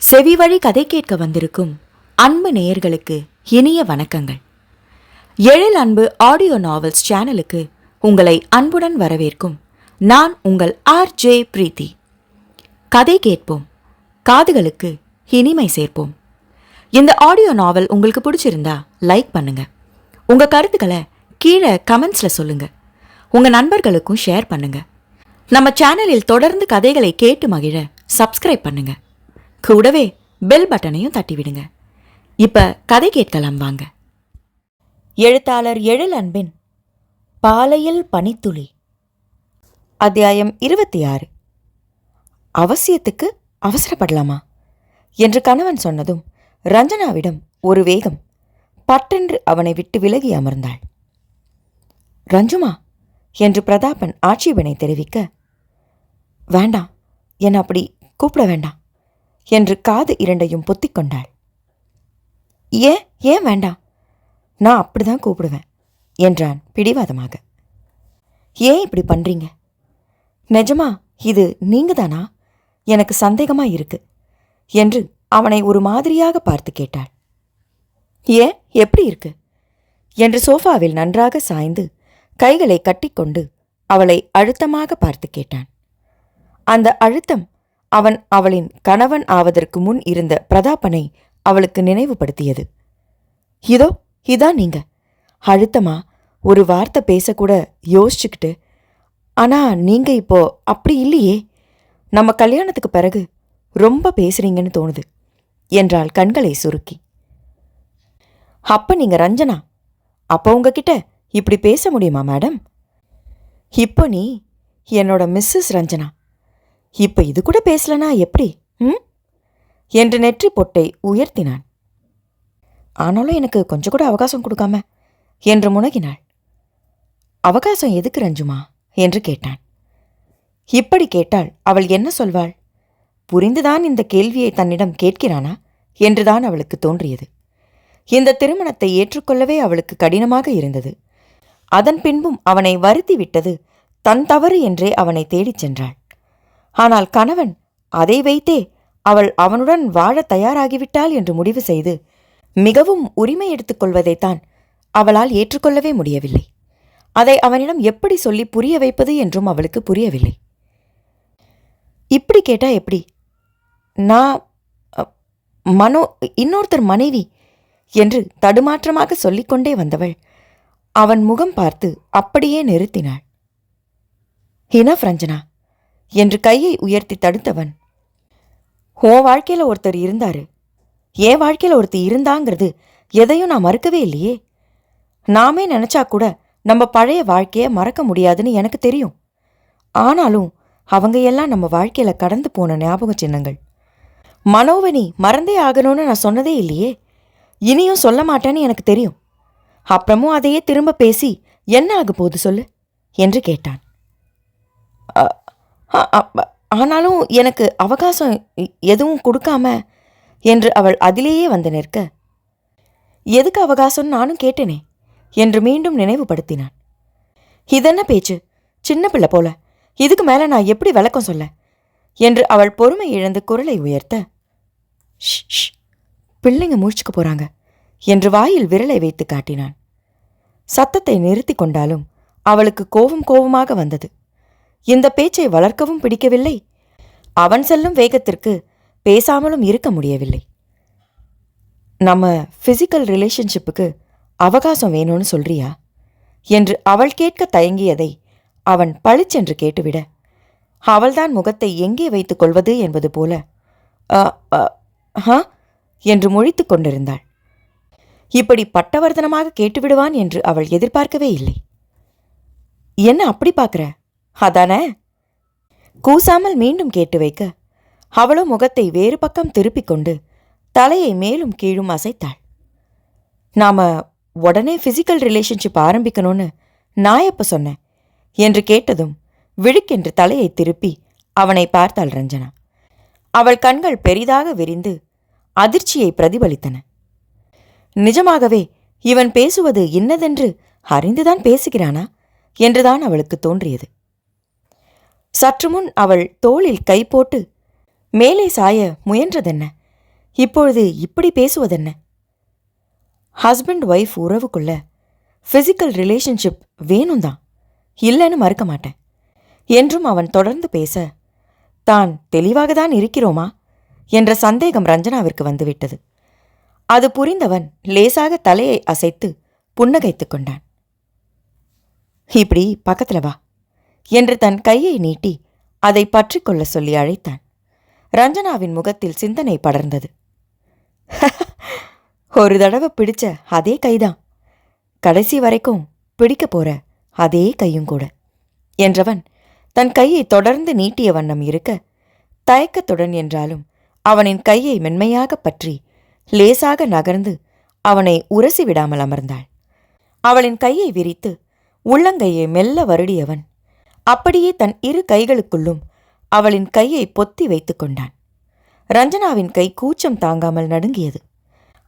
செவிவழி கதை கேட்க வந்திருக்கும் அன்பு நேயர்களுக்கு இனிய வணக்கங்கள். எழில் அன்பு ஆடியோ நாவல்ஸ் சேனலுக்கு உங்களை அன்புடன் வரவேற்கும் நான் உங்கள் RJ பிரீத்தி. கதை கேட்போம், காதுகளுக்கு இனிமை சேர்ப்போம். இந்த ஆடியோ நாவல் உங்களுக்கு பிடிச்சிருந்தா லைக் பண்ணுங்க. உங்க கருத்துக்களை கீழே கமெண்ட்ஸ்ல சொல்லுங்க. உங்க நண்பர்களுக்கும் ஷேர் பண்ணுங்க. நம்ம சேனலில் தொடர்ந்து கதைகளை கேட்டு மகிழ சப்ஸ்கிரைப் பண்ணுங்க. கூடவே பெல் பட்டனையும் தட்டிவிடுங்க. இப்ப கதை கேட்கலாம் வாங்க. எழுத்தாளர் எழில் அன்பின் பாலையில் பனித்துளி, அத்தியாயம் 26. அவசியத்துக்கு அவசரப்படலாமா என்று கணவன் சொன்னதும் ரஞ்சனாவிடம் ஒரு வேகம். பட்டென்று அவனை விட்டு விலகி அமர்ந்தாள். ரஞ்சுமா என்று பிரதாபன் ஆட்சேபனை தெரிவிக்க, வேண்டாம், என் அப்படி கூப்பிட வேண்டாம் என்று காது இரண்டையும் பொத்திக் கொண்டாள். ஏன் வேண்டாம்? நான் அப்படிதான் கூப்பிடுவேன் என்றான் பிடிவாதமாக. ஏன் இப்படி பண்றீங்க? நிஜமா இது நீங்க தானா? எனக்கு சந்தேகமா இருக்கு என்று அவனை ஒரு மாதிரியாக பார்த்து கேட்டாள். ஏன், எப்படி இருக்கு என்று சோஃபாவில் நன்றாக சாய்ந்து கைகளை கட்டிக்கொண்டு அவளை அழுத்தமாக பார்த்து கேட்டான். அந்த அழுத்தம் அவளின் கணவன் ஆவதற்கு முன் இருந்த பிரதாபனை அவளுக்கு நினைவுபடுத்தியது. இதான் நீங்க அழுத்தமா ஒரு வார்த்தை பேசக்கூட யோசிச்சுக்கிட்டு, ஆனா நீங்க இப்போ அப்படி இல்லையே, நம்ம கல்யாணத்துக்கு பிறகு ரொம்ப பேசுறீங்கன்னு தோணுது என்றாள் கண்களை சுருக்கி. அப்ப நீங்க ரஞ்சனா, அப்ப உங்ககிட்ட இப்படி பேச முடியுமா மேடம்? இப்போ நீ என்னோட மிஸ்ஸஸ் ரஞ்சனா, இப்ப இது கூட பேசலனா எப்படி? என்று நெற்றி பொட்டை உயர்த்தினான். ஆனாலும் எனக்கு கொஞ்சம் கூட அவகாசம் கொடுக்காம என்று முனகினாள். அவகாசம் எதுக்கு ரஞ்சுமா என்று கேட்டான். இப்படி கேட்டால் அவள் என்ன சொல்வாள்? புரிந்துதான் இந்த கேள்வியை தன்னிடம் கேட்கிறானா என்றுதான் அவளுக்கு தோன்றியது. இந்த திருமணத்தை ஏற்றுக்கொள்ளவே அவளுக்கு கடினமாக இருந்தது. அதன் பின்பும் அவனை வருத்தி விட்டது தன் தவறு என்றே அவனை தேடிச் சென்றாள். ஆனால் கணவன் அதை வைத்தே அவள் அவனுடன் வாழ தயாராகிவிட்டாள் என்று முடிவு செய்து மிகவும் உரிமை எடுத்துக்கொள்வதைத்தான் அவளால் ஏற்றுக்கொள்ளவே முடியவில்லை. அதை அவனிடம் எப்படி சொல்லி புரிய வைப்பது என்றும் அவளுக்கு புரியவில்லை. இப்படி கேட்டா எப்படி? நான் இன்னொருத்தர் மனைவி என்று தடுமாற்றமாக சொல்லிக்கொண்டே வந்தவள் அவன் முகம் பார்த்து அப்படியே நிறுத்தினாள். இனஃப் ரஞ்சனா என்று கையை உயர்த்தி தடுத்தவன், உன் வாழ்க்கையில் ஒருத்தர் இருந்தாரு, என் வாழ்க்கையில் ஒருத்தர் இருந்தாங்கிறது எதையும் நான் மறுக்கவே இல்லையே. நாமே நினைச்சா கூட நம்ம பழைய வாழ்க்கையை மறக்க முடியாதுன்னு எனக்கு தெரியும். ஆனாலும் அவங்க எல்லாம் நம்ம வாழ்க்கையில கடந்து போன ஞாபக சின்னங்கள். மனோவனி மறந்தே ஆகணும்னு நான் சொன்னதே இல்லையே, இனியும் சொல்ல மாட்டேன்னு எனக்கு தெரியும். அப்புறமும் அதையே திரும்ப பேசி என்ன ஆக போகுது சொல்லு என்று கேட்டான். ஆனாலும் எனக்கு அவகாசம் எதுவும் கொடுக்காம என்று அவள் அதிலேயே வந்து நிற்க, எதுக்கு அவகாசம் நானும் கேட்டேனே என்று மீண்டும் நினைவுபடுத்தினான். இதென்ன பேச்சு, சின்ன பிள்ளை போல, இதுக்கு மேல நான் எப்படி விளக்கம் சொல்ல என்று அவள் பொறுமை இழந்து குரலை உயர்த்த, பிள்ளைங்க மூழ்ச்சிக்க போறாங்க என்று வாயில் விரலை வைத்து காட்டினான். சத்தத்தை நிறுத்தி கொண்டாலும் அவளுக்கு கோபமாக வந்தது. இந்த பேச்சை வளர்க்கவும் பிடிக்கவில்லை, அவன் செல்லும் வேகத்திற்கு பேசாமலும் இருக்க முடியவில்லை. நம்ம பிசிக்கல் ரிலேஷன்ஷிப்புக்கு அவகாசம் வேணும்னு சொல்றியா என்று அவள் கேட்க தயங்கியதை அவன் பளிச்சென்று கேட்டுவிட, அவள்தான் முகத்தை எங்கே வைத்துக் கொள்வது என்பது போல என்று முழித்து கொண்டிருந்தாள். இப்படி பட்டவர்த்தனமாக கேட்டுவிடுவான் என்று அவள் எதிர்பார்க்கவே இல்லை. என்ன அப்படி பார்க்கிற, அதானே? கூசாமல் மீண்டும் கேட்டு வைக்க அவளோ முகத்தை வேறு பக்கம் திருப்பிக் கொண்டு தலையை மேலும் கீழும் அசைத்தாள். நாம உடனே பிசிக்கல் ரிலேஷன்ஷிப் ஆரம்பிக்கணும்னு நான் எப்ப சொன்னேன் என்று கேட்டதும் விழுக்கென்று தலையை திருப்பி அவனை பார்த்தாள் ரஞ்சனா. அவள் கண்கள் பெரிதாக விரிந்து அதிர்ச்சியை பிரதிபலித்தன. நிஜமாகவே இவன் பேசுவது இன்னதென்று அறிந்துதான் பேசுகிறானா என்றுதான் அவளுக்கு தோன்றியது. சற்று முன் அவள் தோளில் கை போட்டு மேலே சாய முயன்றதென்ன இப்பொழுது இப்படி பேசுவதென்ன? ஹஸ்பண்ட் ஒய்ஃப் உறவுக்குள்ள ஃபிசிக்கல் ரிலேஷன்ஷிப் வேணும் தான், இல்லைன்னு மறுக்க மாட்டேன் என்றும் அவன் தொடர்ந்து பேச, தான் தெளிவாக தான் இருக்கிறோமா என்ற சந்தேகம் ரஞ்சனாவிற்கு வந்துவிட்டது. அது புரிந்தவன் லேசாக தலையை அசைத்து புன்னகைத்துக் கொண்டான். இப்படி பக்கத்துல வா என்று தன் கையை நீட்டி அதை பற்றிக்கொள்ள சொல்லி அழைத்தான். ரஞ்சனாவின் முகத்தில் சிந்தனை படர்ந்தது. ஒரு தடவை பிடிச்ச அதே கைதான், கடைசி வரைக்கும் பிடிக்க போற அதே கையும் கூட என்றவன் தன் கையை தொடர்ந்து நீட்டிய வண்ணம் இருக்க, தயக்கத்துடன் என்றாலும் அவனின் கையை மென்மையாக பற்றி லேசாக நகர்ந்து அவனை உரசி விடாமல் அமர்ந்தாள். அவளின் கையை விரித்து உள்ளங்கையை மெல்ல வருடியவன் அப்படியே தன் இரு கைகளுக்குள்ளும் அவளின் கையை பொத்தி வைத்து கொண்டான். ரஞ்சனாவின் கை கூச்சம் தாங்காமல் நடுங்கியது.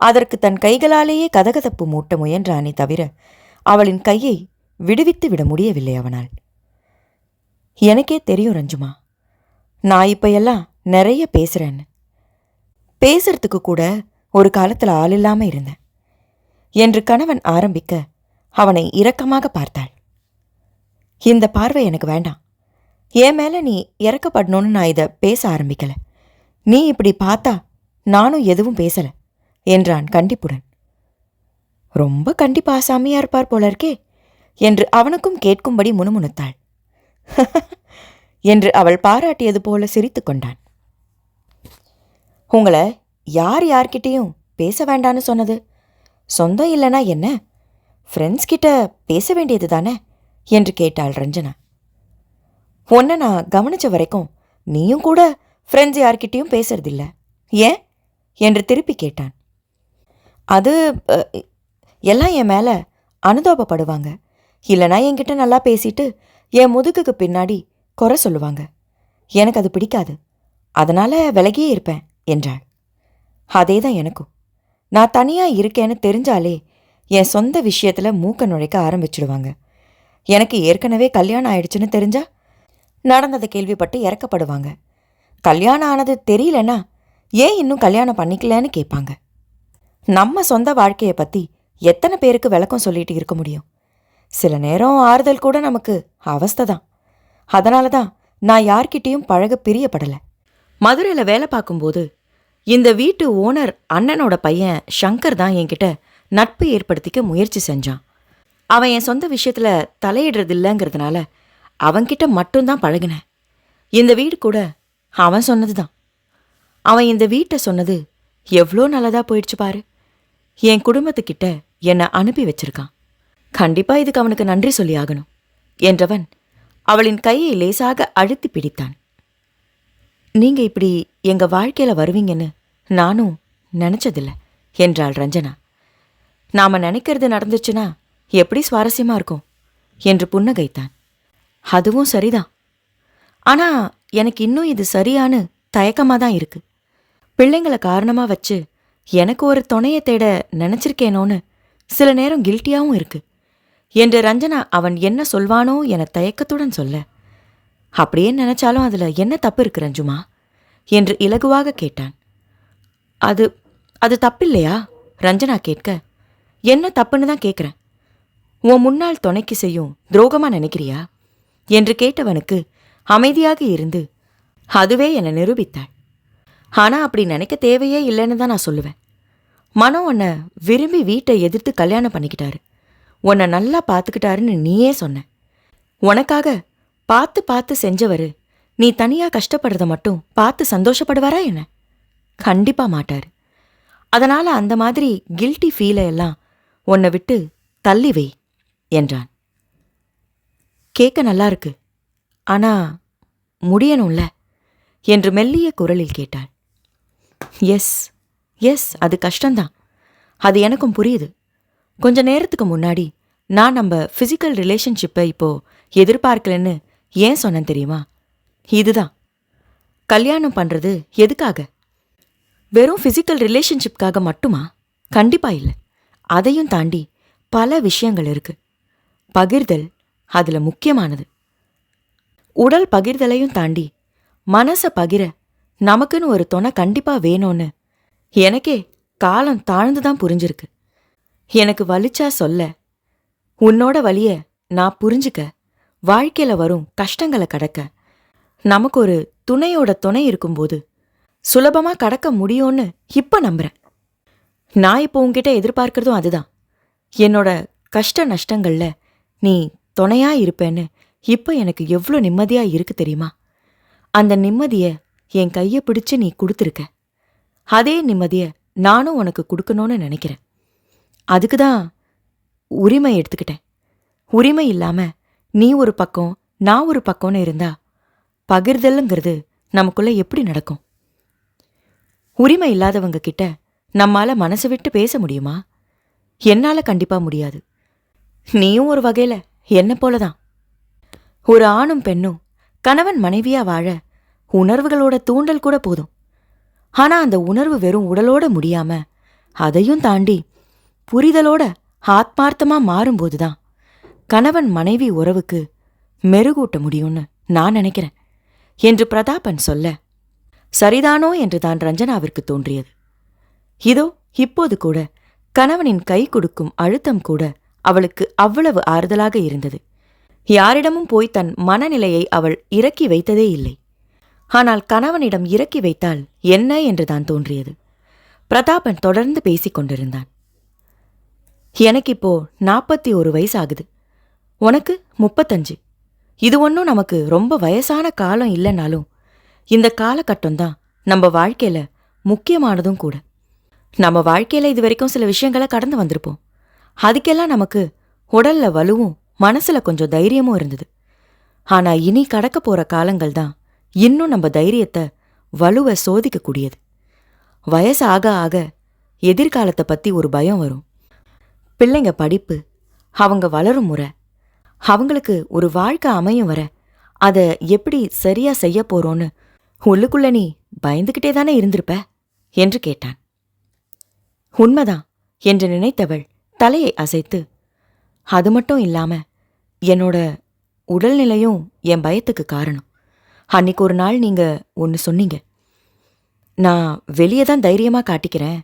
அதற்கு தன் கைகளாலேயே கதகதப்பு மூட்ட முயன்றானே தவிர அவளின் கையை விடுவித்து விட முடியவில்லை அவனால். எனக்கே தெரியும் ரஞ்சுமா, நான் இப்ப எல்லாம் நிறைய பேசுறேன்னு. பேசுறதுக்கு கூட ஒரு காலத்துல ஆள் இல்லாம இருந்தேன் என்று கணவன் ஆரம்பிக்க அவனை இரக்கமாக பார்த்தாள். இந்த பார்வை எனக்கு வேண்டாம். என் மேல நீ இறக்கப்படணும்னு நான் இதை பேச ஆரம்பிக்கல. நீ இப்படி பார்த்தா நானும் எதுவும் பேசல என்றான் கண்டிப்புடன். ரொம்ப கண்டிப்பா சாமியா இருப்பார் போல இருக்கே என்று அவனுக்கும் கேட்கும்படி முணுமுணுத்தாள். என்று அவள் பாராட்டியது போல சிரித்து கொண்டான். உங்களை யார் யார்கிட்டையும் பேச வேண்டான்னு சொன்னது? சொந்தம் இல்லைனா என்ன, ஃப்ரெண்ட்ஸ் கிட்ட பேச வேண்டியது தானே என்று கேட்டாள் ரஞ்சனா. உன்னை நான் கவனிச்ச வரைக்கும் நீயும் கூட ஃப்ரெண்ட்ஸ் யார்கிட்டையும் பேசுறதில்ல, ஏன் என்று திருப்பி கேட்டான். அது எல்லாம் என் மேலே அனுதாபப்படுவாங்க, இல்லைனா என்கிட்ட நல்லா பேசிட்டு என் முதுகுக்கு பின்னாடி குறை சொல்லுவாங்க. எனக்கு அது பிடிக்காது, அதனால் விலகியே இருப்பேன் என்றாள். அதே தான் எனக்கும். நான் தனியாக இருக்கேன்னு தெரிஞ்சாலே என் சொந்த விஷயத்தில் மூக்க நுழைக்க ஆரம்பிச்சிடுவாங்க. எனக்கு ஏற்கனவே கல்யாணம் ஆயிடுச்சுன்னு தெரிஞ்சா நடந்ததை கேள்விப்பட்டு இறக்கப்படுவாங்க. கல்யாணம் ஆனது தெரியலன்னா ஏன் இன்னும் கல்யாணம் பண்ணிக்கலன்னு கேட்பாங்க. நம்ம சொந்த வாழ்க்கையை பற்றி எத்தனை பேருக்கு விளக்கம் சொல்லிட்டு இருக்க முடியும்? சில நேரம் ஆறுதல் கூட நமக்கு அவஸ்தை தான். அதனால தான் நான் யார்கிட்டையும் பழக பிரியப்படலை. மதுரையில் வேலை பார்க்கும்போது இந்த வீட்டு ஓனர் அண்ணனோட பையன் ஷங்கர் தான் என்கிட்ட நட்பு ஏற்படுத்திக்க முயற்சி செஞ்சான். அவன் என் சொந்த விஷயத்தில் தலையிடுறதில்லைங்கிறதுனால அவன்கிட்ட மட்டும்தான் பழகினேன். இந்த வீடு கூட அவன் சொன்னது தான். அவன் இந்த வீட்டை சொன்னது எவ்வளோ நல்லதா போயிடுச்சு பாரு. என் குடும்பத்துக்கிட்ட என்னை அனுப்பி வச்சிருக்கான். கண்டிப்பா இதுக்கு அவனுக்கு நன்றி சொல்லி ஆகணும் என்றவன் அவளின் கையை லேசாக அழுத்தி பிடித்தான். நீங்க இப்படி எங்க வாழ்க்கையில வருவீங்கன்னு நானும் நினைச்சதில்ல என்றாள் ரஞ்சனா. நாம நினைக்கிறது நடந்துச்சுன்னா எப்படி சுவாரஸ்யமா இருக்கும் என்று புன்னகைத்தான். அதுவும் சரிதான். ஆனா எனக்கு இன்னும் இது சரியானு தயக்கமா தான் இருக்கு. பிள்ளைங்களை காரணமா வச்சு எனக்கு ஒரு துணையை தேட நினைச்சிருக்கேனோன்னு சில நேரம் கில்ட்டியாவும் இருக்கு என்று ரஞ்சனா அவன் என்ன சொல்வானோ என தயக்கத்துடன் சொல்ல, அப்படியே நினைச்சாலும் அதுல என்ன தப்பு இருக்கு ரஞ்சுமா என்று இலகுவாக கேட்டான். அது அது தப்பில்லையா ரஞ்சனா கேட்க, என்ன தப்புன்னு தான் கேட்குறேன். உன் முன்னாள் துணைக்கு செய்யும் துரோகமா நினைக்கிறியா என்று கேட்டவனுக்கு அமைதியாக இருந்து அதுவே என்னை நிரூபித்தாள். ஆனா அப்படி நினைக்க தேவையே இல்லைன்னு தான் நான் சொல்லுவேன். மனம் உன்னை விரும்பி வீட்டை எதிர்த்து கல்யாணம் பண்ணிக்கிட்டாரு, உன்னை நல்லா பார்த்துக்கிட்டாருன்னு நீயே சொன்ன. உனக்காக பார்த்து பார்த்து செஞ்சவர் நீ தனியா கஷ்டப்படுறத மட்டும் பார்த்து சந்தோஷப்படுவாரா என்ன? கண்டிப்பா மாட்டாரு. அதனால அந்த மாதிரி கில்ட்டி ஃபீலை எல்லாம் உன்னை விட்டு தள்ளி வை என்றான். கேட்க நல்லா இருக்கு, ஆனா முடியணும்ல என்று மெல்லிய குரலில் கேட்டாள். எஸ் எஸ், அது கஷ்டம்தான், அது எனக்கும் புரியுது. கொஞ்ச நேரத்துக்கு முன்னாடி நான் நம்ம ஃபிசிக்கல் ரிலேஷன்ஷிப்பை இப்போ எதிர்பார்க்கலன்னு ஏன் சொன்னேன் தெரியுமா? இதுதான். கல்யாணம் பண்றது எதுக்காக? வெறும் ஃபிசிக்கல் ரிலேஷன்ஷிப்காக மட்டுமா? கண்டிப்பா இல்லை. அதையும் தாண்டி பல விஷயங்கள் இருக்கு. பகிர்தல் அதுல முக்கியமானது. உடல் பகிர்தலையும் தாண்டி மனசை பகிர நமக்குன்னு ஒரு துணை கண்டிப்பா வேணும்னு எனக்கே காலம் தாழ்ந்துதான் புரிஞ்சிருக்கு. எனக்கு வலிச்சா சொல்ல, உன்னோட வலிய நான் புரிஞ்சுக்க, வாழ்க்கையில வரும் கஷ்டங்களை கடக்க நமக்கு ஒரு துணையோட துணை இருக்கும்போது சுலபமா கடக்க முடியும்னு இப்ப நம்புறேன். நான் இப்போ உன்கிட்ட எதிர்பார்க்கறதும் அதுதான். என்னோட கஷ்ட நஷ்டங்கள்ல நீ துணையா இருப்பேன்னு இப்ப எனக்கு எவ்வளோ நிம்மதியா இருக்கு தெரியுமா? அந்த நிம்மதிய என் கைய பிடிச்சு நீ கொடுத்துருக்க. அதே நிம்மதிய நானும் உனக்கு கொடுக்கணும்னு நினைக்கிறேன். அதுக்குதான் உரிமை எடுத்துக்கிட்டேன். உரிமை இல்லாம நீ ஒரு பக்கம் நான் ஒரு பக்கம்னு இருந்தா பகிர்தல்ங்கிறது நமக்குள்ள எப்படி நடக்கும்? உரிமை இல்லாதவங்க கிட்ட நம்மால மனசு விட்டு பேச முடியுமா? என்னால கண்டிப்பா முடியாது. நீயும் ஒரு வகையில என்ன போலதான். ஒரு ஆணும் பெண்ணும் கணவன் மனைவியா வாழ உணர்வுகளோட தூண்டல் கூட போதும். ஆனா அந்த உணர்வு வெறும் உடலோட முடியாம அதையும் தாண்டி புரிதலோட ஆத்மார்த்தமா மாறும்போதுதான் கணவன் மனைவி உறவுக்கு மெருகூட்ட முடியும்னு நான் நினைக்கிறேன் என்று பிரதாபன் சொல்ல, சரிதானோ என்று தான் ரஞ்சனாவிற்கு தோன்றியது. இதோ இப்போது கூட கணவனின் கை கொடுக்கும் அழுத்தம் கூட அவளுக்கு அவ்வளவு ஆறுதலாக இருந்தது. யாரிடமும் போய் தன் மனநிலையை அவள் இறக்கி வைத்ததே இல்லை. ஆனால் கணவனிடம் இறக்கி வைத்தால் என்ன என்றுதான் தோன்றியது. பிரதாபன் தொடர்ந்து பேசிக் கொண்டிருந்தான். எனக்கு இப்போ 41 வயசு ஆகுது. உனக்கு 35. இது ஒன்றும் நமக்கு ரொம்ப வயசான காலம் இல்லைனாலும் இந்த காலகட்டம்தான் நம்ம வாழ்க்கையில முக்கியமானதும் கூட. நம்ம வாழ்க்கையில இது வரைக்கும் சில விஷயங்களை கடந்து வந்திருப்போம். அதுக்கெல்லாம் நமக்கு உடல்ல வலுவும் மனசுல கொஞ்சம் தைரியமும் இருந்தது. ஆனா இனி கடக்க போற காலங்கள் தான் இன்னும் நம்ம தைரியத்தை வலுவை சோதிக்கக்கூடியது. வயசு ஆக ஆக எதிர்காலத்தை பத்தி ஒரு பயம் வரும். பிள்ளைங்க படிப்பு, அவங்க வளரும் முறை, அவங்களுக்கு ஒரு வாழ்க்கை அமையும் வர அதை எப்படி சரியா செய்ய போறோன்னு உள்ளுக்குள்ள நீ பயந்துகிட்டே தானே இருந்திருப்ப என்று கேட்டான். உண்மைதான் என்று நினைத்தவள் தலையை அசைத்து, அது மட்டும் இல்லாம என்னோட உடல்நிலையும் என் பயத்துக்கு காரணம். அன்னைக்கு ஒரு நாள் நீங்க ஒன்று சொன்னீங்க, நான் வெளியே தான் தைரியமா காட்டிக்கிறேன்,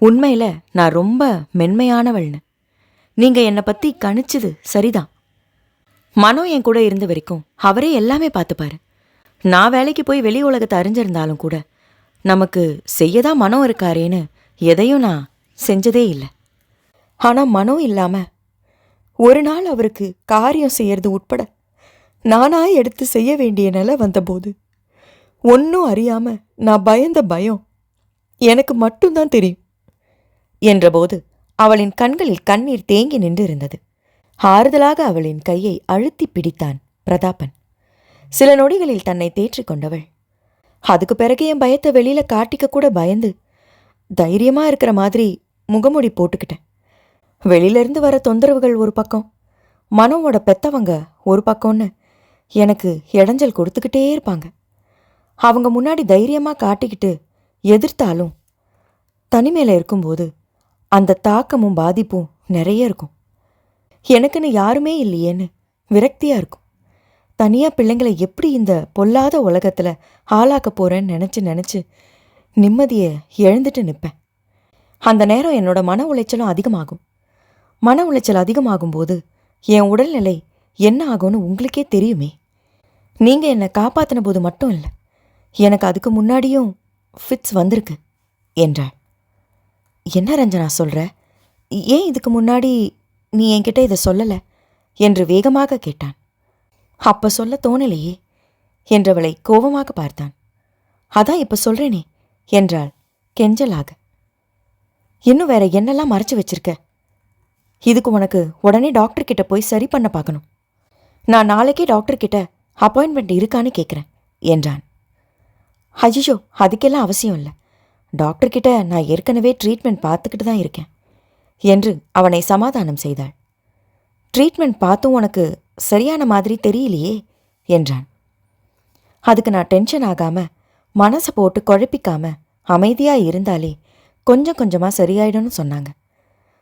உண்மையில நான் ரொம்ப மென்மையானவள்னு. நீங்க என்னை பத்தி கணிச்சது சரிதான். மனோ என் கூட இருந்த வரைக்கும் அவரே எல்லாமே பார்த்துப்பாரு. நான் வேலைக்கு போய் வெளி உலகத்தை அறிஞ்சிருந்தாலும் கூட நமக்கு செய்யதான் மனோ இருக்காரேன்னு எதையும் நான் செஞ்சதே இல்லை. ஆனா மனோ இல்லாம ஒரு நாள் அவருக்கு காரியம் செய்யறது உட்பட நானா எடுத்து செய்ய வேண்டிய நிலை வந்தபோது ஒன்னும் அறியாம நான் பயந்த பயம் எனக்கு மட்டும்தான் தெரியும் என்றபோது அவளின் கண்களில் கண்ணீர் தேங்கி நின்று இருந்தது. ஆறுதலாக அவளின் கையை அழுத்தி பிடித்தான் பிரதாபன். சில நொடிகளில் தன்னை தேற்றிக் கொண்டவள், அதுக்கு பிறகு என் பயத்தை வெளியில காட்டிக்க கூட பயந்து தைரியமா இருக்கிற மாதிரி முகமுடி போட்டுக்கிட்டேன். வெளியிலிருந்து வர தொந்தரவுகள் ஒரு பக்கம், மனோவோட பெத்தவங்க ஒரு பக்கம்னு எனக்கு இடைஞ்சல் கொடுத்துக்கிட்டே இருப்பாங்க. அவங்க முன்னாடி தைரியமா காட்டிக்கிட்டு எதிர்த்தாலும் தனிமையில இருக்கும்போது அந்த தாக்கமும் பாதிப்பும் நிறைய இருக்கும். எனக்குன்னு யாருமே இல்லையேன்னு விரக்தியா இருக்கும். தனியா பிள்ளைங்களை எப்படி இந்த பொல்லாத உலகத்துல ஆளாக்க போறேன்னு நினைச்சு நிம்மதியை இழந்துட்டு நிற்பேன். அந்த நேரம் என்னோட மன உளைச்சலும் அதிகமாகும். மன உளைச்சல் அதிகமாகும் போது என் உடல்நிலை என்ன ஆகும்னு உங்களுக்கே தெரியுமே. நீங்க என்னை காப்பாத்தின போது மட்டும் இல்லை, எனக்கு அதுக்கு முன்னாடியும் ஃபிட்ஸ் வந்திருக்கு என்றாள். என்ன ரஞ்சனா சொல்ற? ஏன் இதுக்கு முன்னாடி நீ என்கிட்ட இதை சொல்லலை என்று வேகமாக கேட்டான். அப்ப சொல்ல தோணலையே என்றவளை கோபமாக பார்த்தான். அதான் இப்ப சொல்றேனே என்றாள் கெஞ்சலாக. இன்னும் வேற என்னெல்லாம் மறைச்சு வச்சிருக்க? இதுக்கு உனக்கு உடனே டாக்டர் கிட்ட போய் சரி பண்ண பார்க்கணும். நான் நாளைக்கே டாக்டர் கிட்ட அப்பாயின்மெண்ட் இருக்கான்னு கேட்குறேன் என்றான். அஜிஷோ, அதுக்கெல்லாம் அவசியம் இல்லை. டாக்டர் கிட்ட நான் ஏற்கனவே ட்ரீட்மெண்ட் பார்த்துக்கிட்டு தான் இருக்கேன் என்று அவனை சமாதானம் செய்தாள். ட்ரீட்மெண்ட் பார்த்தும் உனக்கு சரியான மாதிரி தெரியலையே என்றான். அதுக்கு நான் டென்ஷன் ஆகாம மனசை போட்டு குழப்பிக்காம அமைதியா இருந்தாலே கொஞ்சம் கொஞ்சமா சரியாயிடும்னு சொன்னாங்க.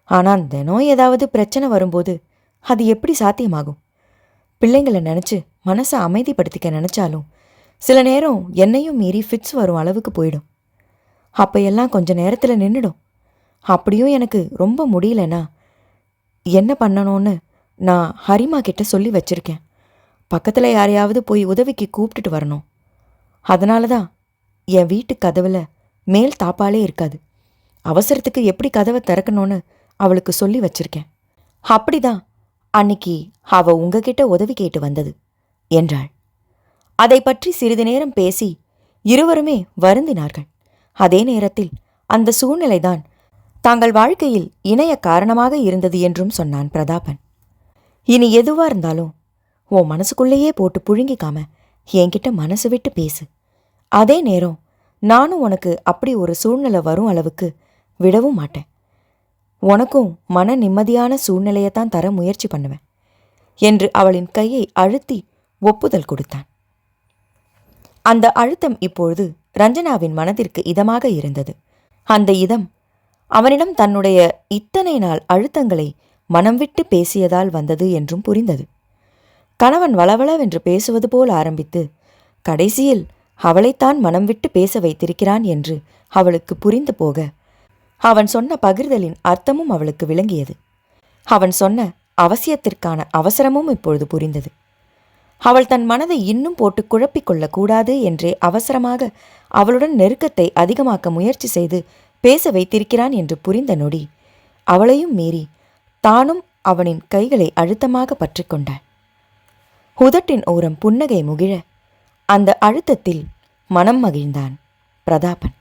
ஆனால் தினம் ஏதாவது பிரச்சனை வரும்போது அது எப்படி சாத்தியமாகும்? பிள்ளைங்களை நினச்சி மனசை அமைதிப்படுத்திக்க நினச்சாலும் சில நேரம் என்னையும் மீறி ஃபிட்ஸ் வரும் அளவுக்கு போயிடும். அப்பையெல்லாம் கொஞ்ச நேரத்தில் நின்றுடும். அப்படியும் எனக்கு ரொம்ப முடியலன்னா என்ன பண்ணணும்னு நான் ஹரிமா கிட்ட சொல்லி வச்சிருக்கேன். பக்கத்தில் யாரையாவது போய் உதவிக்கு கூப்பிட்டுட்டு வரணும். அதனால தான் என் வீட்டு கதவில் மேல் தாப்பாலே இருக்காது. அவசரத்துக்கு எப்படி கதவை திறக்கணும்னு அவளுக்கு சொல்லி வச்சிருக்கேன். அப்படிதான் அன்னிக்கு அவ உங்ககிட்ட உதவி கேட்டு வந்தது என்றாள். அதை பற்றி சிறிது நேரம் பேசி இருவருமே வருந்தினார்கள். அதே நேரத்தில் அந்த சூழ்நிலைதான் தாங்கள் வாழ்க்கையில் இணைய காரணமாக இருந்தது என்றும் சொன்னான் பிரதாபன். இனி எதுவா இருந்தாலும் உன் மனசுக்குள்ளேயே போட்டு புழுங்கிக்காம என்கிட்ட மனசு விட்டு பேசு. அதே நேரம் நானும் உனக்கு அப்படி ஒரு சூழ்நிலை வரும் அளவுக்கு விடவும் மாட்டேன். உனக்கும் மன நிம்மதியான சூழ்நிலையைத்தான் தர முயற்சி பண்ணுவேன் என்று அவளின் கையை அழுத்தி ஒப்புதல் கொடுத்தான். அந்த அழுத்தம் இப்பொழுது ரஞ்சனாவின் மனதிற்கு இதமாக இருந்தது. அந்த இதம் அவனிடம் தன்னுடைய இத்தனை நாள் அழுத்தங்களை மனம் விட்டு பேசியதால் வந்தது என்றும் புரிந்தது. கணவன் வளவளவென்று பேசுவது போல் ஆரம்பித்து கடைசியில் அவளைத்தான் மனம் விட்டு பேச வைத்திருக்கிறான் என்று அவளுக்கு புரிந்து போக அவன் சொன்ன பகிர்தலின் அர்த்தமும் அவளுக்கு விளங்கியது. அவன் சொன்ன அவசியத்திற்கான அவசரமும் இப்பொழுது புரிந்தது. அவள் தன் மனதை இன்னும் போட்டு குழப்பிக் கொள்ளக்கூடாது என்றே அவசரமாக அவளுடன் நெருக்கத்தை அதிகமாக்க முயற்சி செய்து பேச வைத்திருக்கிறான் என்று புரிந்த நொடி அவளையும் மீறி தானும் அவனின் கைகளை அழுத்தமாக பற்றி கொண்டாள். உதட்டின் ஓரம் புன்னகை முகிழ அந்த அழுத்தத்தில் மனம் மகிழ்ந்தான் பிரதாபன்.